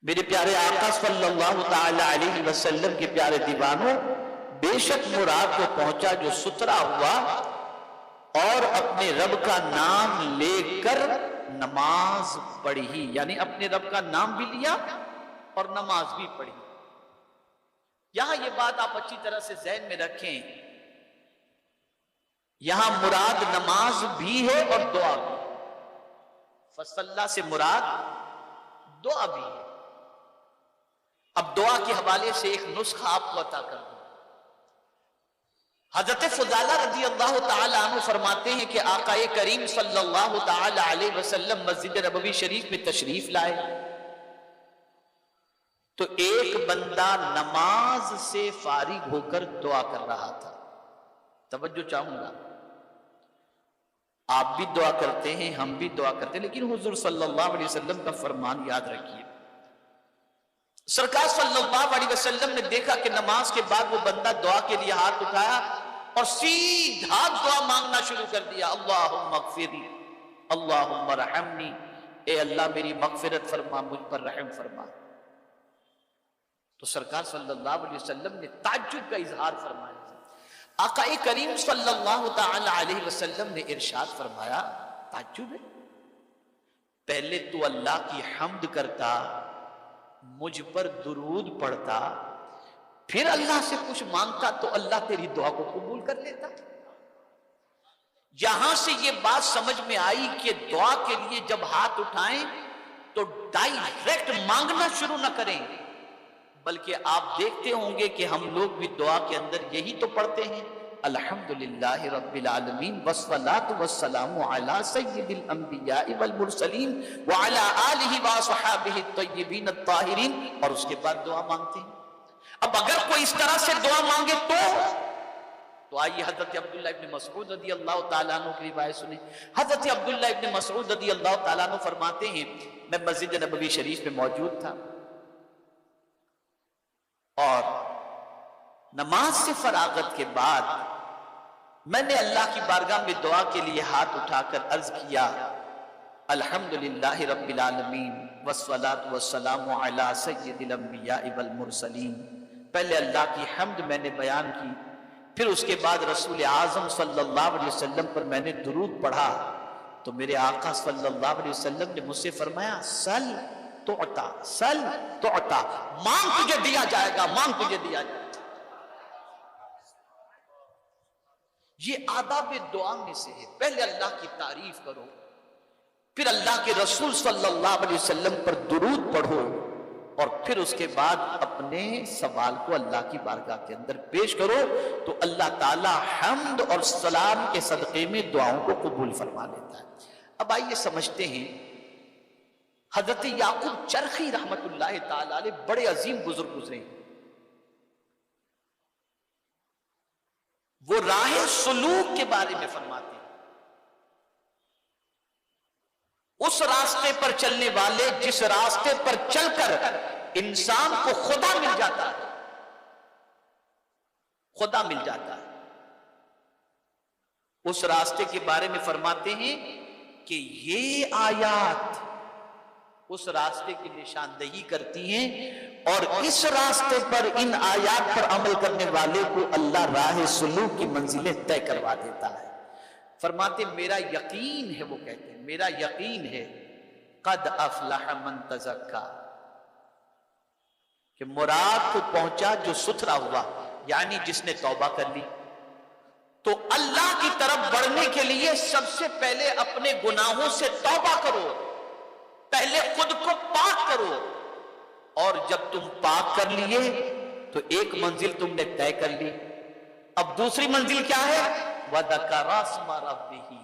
میرے پیارے آقا صلی اللہ تعالی علیہ وسلم کے پیارے دیوانوں، بے شک مراد کو پہنچا جو سترا ہوا اور اپنے رب کا نام لے کر نماز پڑھی، یعنی اپنے رب کا نام بھی لیا اور نماز بھی پڑھی۔ یہاں یہ بات آپ اچھی طرح سے ذہن میں رکھیں، یہاں مراد نماز بھی ہے اور دعا بھی، فصلہ سے مراد دعا بھی ہے۔ اب دعا کے حوالے سے ایک نسخہ آپ کو عطا کر دوں۔ حضرت فضالہ رضی اللہ تعالی عنہ فرماتے ہیں کہ آقا کریم صلی اللہ تعالی علیہ وسلم مسجد نبوی شریف میں تشریف لائے تو ایک بندہ نماز سے فارغ ہو کر دعا کر رہا تھا۔ توجہ چاہوں گا، آپ بھی دعا کرتے ہیں، ہم بھی دعا کرتے ہیں، لیکن حضور صلی اللہ علیہ وسلم کا فرمان یاد رکھیے۔ سرکار صلی اللہ علیہ وسلم نے دیکھا کہ نماز کے بعد وہ بندہ دعا کے لیے ہاتھ اٹھایا اور سیدھا دعا مانگنا شروع کر دیا، اللہم اغفر، اللہم رحمنی، اے اللہ میری مغفرت فرما، مجھ پر رحم فرما۔ تو سرکار صلی اللہ علیہ وسلم نے تعجب کا اظہار فرمایا۔ آقا کریم صلی اللہ تعالی علیہ وسلم نے ارشاد فرمایا، تعجب ہے، پہلے تو اللہ کی حمد کرتا، مجھ پر درود پڑھتا، پھر اللہ سے کچھ مانگتا تو اللہ تیری دعا کو قبول کر لیتا۔ یہاں سے یہ بات سمجھ میں آئی کہ دعا کے لیے جب ہاتھ اٹھائیں تو ڈائریکٹ مانگنا شروع نہ کریں، بلکہ آپ دیکھتے ہوں گے کہ ہم لوگ بھی دعا کے اندر یہی تو پڑھتے ہیں، الحمدللہ رب العالمین والصلاة والسلام علی سید الانبیاء والمرسلین وعلی آلہ وصحابہ الطیبین الطاہرین، اور اس کے بعد دعا مانگتے ہیں۔ اب اگر کوئی اس طرح سے دعا مانگے تو آئیے حضرت عبداللہ ابن مسعود رضی اللہ تعالیٰ عنہ کی روایت سنیں۔ حضرت عبداللہ ابن مسعود رضی اللہ تعالیٰ عنہ فرماتے ہیں، میں مسجد نبوی شریف میں موجود تھا اور نماز سے فراغت کے بعد میں نے اللہ کی بارگاہ میں دعا کے لیے ہاتھ اٹھا کر عرض کیا، الحمدللہ رب العالمین والصلاة والسلام علی سید الانبیاء والمرسلین۔ پہلے اللہ کی حمد میں نے بیان کی، پھر اس کے بعد رسول اعظم صلی اللہ علیہ وسلم پر میں نے درود پڑھا، تو میرے آقا صلی اللہ علیہ وسلم نے مجھ سے فرمایا، سل تو عطا، سل تو عطا، مانگ تجھے دیا جائے گا، مانگ تجھے دیا جائے گا۔ یہ آداب دعا میں سے ہے، پہلے اللہ کی تعریف کرو، پھر اللہ کے رسول صلی اللہ علیہ وسلم پر درود پڑھو، اور پھر اس کے بعد اپنے سوال کو اللہ کی بارگاہ کے اندر پیش کرو، تو اللہ تعالی حمد اور سلام کے صدقے میں دعاؤں کو قبول فرما لیتا ہے۔ اب آئیے سمجھتے ہیں، حضرت یعقوب چرخی رحمت اللہ تعالی علیہ بڑے عظیم بزرگ گزرے، وہ راہ سلوک کے بارے میں فرماتے ہیں، اس راستے پر چلنے والے جس راستے پر چل کر انسان کو خدا مل جاتا ہے، خدا مل جاتا ہے، اس راستے کے بارے میں فرماتے ہیں کہ یہ آیات اس راستے کی نشاندہی کرتی ہیں، اور اس راستے پر ان آیات پر عمل کرنے والے کو اللہ راہ سلوک کی منزلیں طے کروا دیتا ہے۔ فرماتے میرا یقین ہے، وہ کہتے ہیں میرا یقین ہے، قد افلح من تزکا، کہ مراد کو پہنچا جو ستھرا ہوا، یعنی جس نے توبہ کر لی۔ تو اللہ کی طرف بڑھنے کے لیے سب سے پہلے اپنے گناہوں سے توبہ کرو، پہلے خود کو پاک کرو، اور جب تم پاک کر لیے تو ایک منزل تم نے طے کر لی، اب دوسری منزل کیا ہے؟ وَذَكَرَ اسْمَ رَبِّهِ،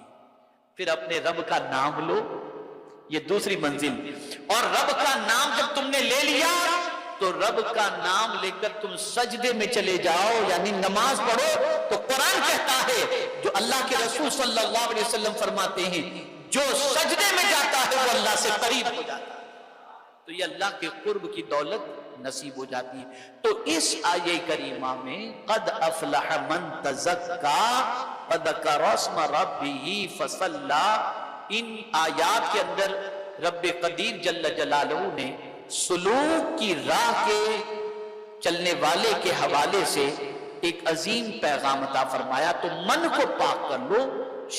پھر اپنے رب کا نام لو، یہ دوسری منزل۔ اور رب کا نام جب تم نے لے لیا تو رب کا نام لے کر تم سجدے میں چلے جاؤ، یعنی نماز پڑھو۔ تو قرآن کہتا ہے، جو اللہ کے رسول صلی اللہ علیہ وسلم فرماتے ہیں، جو سجدے میں جاتا ہے وہ اللہ سے قریب ہو جاتا ہے، تو یہ اللہ کے قرب کی دولت نصیب ہو جاتی ہے۔ تو اس آیہ کریمہ میں قد افلح من تزکا وذکر اسم ربہ فصلی، ان آیات کے اندر رب قدیر جل جلالہ نے سلوک کی راہ کے چلنے والے کے حوالے سے ایک عظیم پیغام عطا فرمایا. تو من کو پاک کر لو،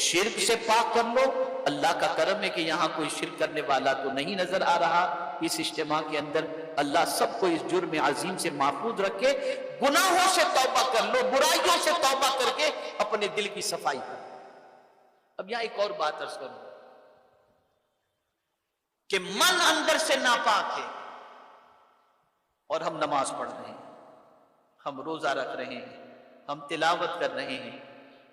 شرک سے پاک کر لو. اللہ کا کرم ہے کہ یہاں کوئی شرک کرنے والا تو نہیں نظر آ رہا اس اجتماع کے اندر. اللہ سب کو اس جرم عظیم سے محفوظ رکھے. گناہوں سے توبہ کر لو، برائیوں سے توبہ کر کے اپنے دل کی صفائی کر. اب یہاں ایک اور بات عرض کروں کہ من اندر سے ناپاک ہے اور ہم نماز پڑھ رہے ہیں، ہم روزہ رکھ رہے ہیں، ہم تلاوت کر رہے ہیں،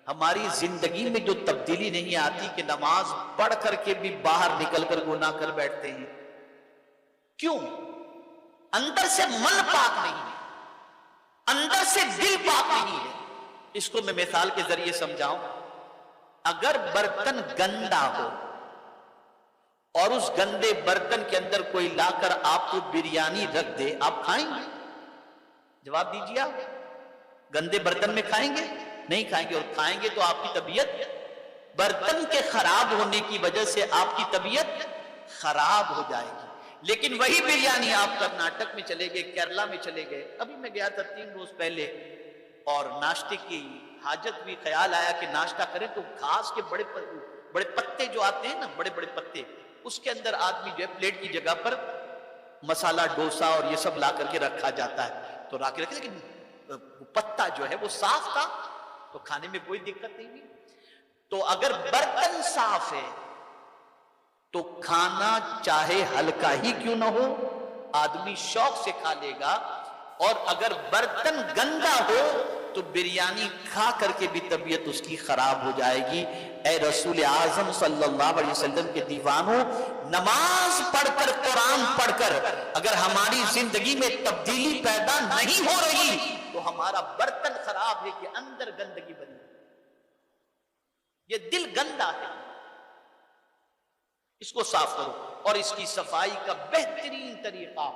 ہماری زندگی میں جو تبدیلی نہیں آتی کہ نماز پڑھ کر کے بھی باہر نکل کر گناہ کر بیٹھتے ہیں. کیوں؟ اندر سے من پاک نہیں ہے، اندر سے دل پاک نہیں ہے. اس کو میں مثال کے ذریعے سمجھاؤں. اگر برتن گندا ہو اور اس گندے برتن کے اندر کوئی لا کر آپ کو بریانی رکھ دے، آپ کھائیں گے؟ جواب دیجیے. آپ گندے برتن میں کھائیں گے؟ نہیں کھائیں گے. اور کھائیں گے تو آپ کی طبیعت، برتن کے خراب ہونے کی وجہ سے آپ کی طبیعت خراب ہو جائے گی. لیکن وہی بریانی آپ کرناٹک میں چلے گئے، کیرلا میں چلے گئے. ابھی میں گیا تھا 3 روز پہلے اور ناشتے کی حاجت بھی، خیال آیا کہ ناشتہ کریں تو گھاس کے بڑے پتے جو آتے ہیں نا، بڑے بڑے پتے، اس کے اندر آدمی جو ہے پلیٹ کی جگہ پر مسالہ ڈوسا اور یہ سب لا کر کے رکھا جاتا ہے. تو لا کے رکھے، لیکن پتا جو ہے وہ صاف تھا تو کھانے میں کوئی دقت نہیں ہوئی. تو اگر برتن صاف ہے تو کھانا چاہے ہلکا ہی کیوں نہ ہو آدمی شوق سے کھا لے گا. اور اگر برتن گندا ہو تو بریانی کھا کر کے بھی طبیعت اس کی خراب ہو جائے گی. اے رسول اعظم صلی اللہ علیہ وسلم کے دیوانوں، نماز پڑھ کر، قرآن پڑھ کر اگر ہماری زندگی میں تبدیلی پیدا نہیں ہو رہی تو ہمارا برتن خراب ہے کہ اندر گندگی بنی. یہ دل گندا ہے، اس کو صاف کرو. اور اس کی صفائی کا بہترین طریقہ،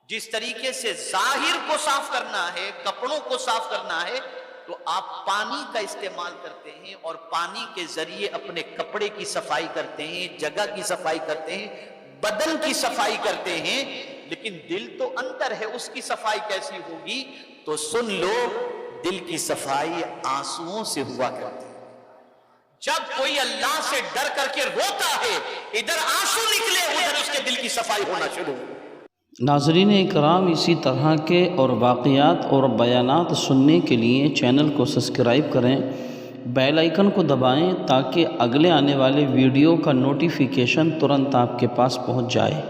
جس طریقے سے ظاہر کو صاف کرنا ہے، کپڑوں کو صاف کرنا ہے، تو آپ پانی کا استعمال کرتے ہیں اور پانی کے ذریعے اپنے کپڑے کی صفائی کرتے ہیں، جگہ کی صفائی کرتے ہیں، بدن کی صفائی کرتے ہیں. لیکن دل تو اندر ہے، اس کی صفائی کیسی ہوگی؟ تو سن لو، دل کی صفائی آنسوؤں سے ہوا کرتی ہے. جب کوئی اللہ سے ڈر کر کے روتا ہے، ادھر آنسو نکلے، ادھر اس کے دل کی صفائی ہونا شروع ہو. ناظرین اکرام، اسی طرح کے اور واقعات اور بیانات سننے کے لیے چینل کو سبسکرائب کریں، بیل آئیکن کو دبائیں تاکہ اگلے آنے والے ویڈیو کا نوٹیفیکیشن ترنت آپ کے پاس پہنچ جائے.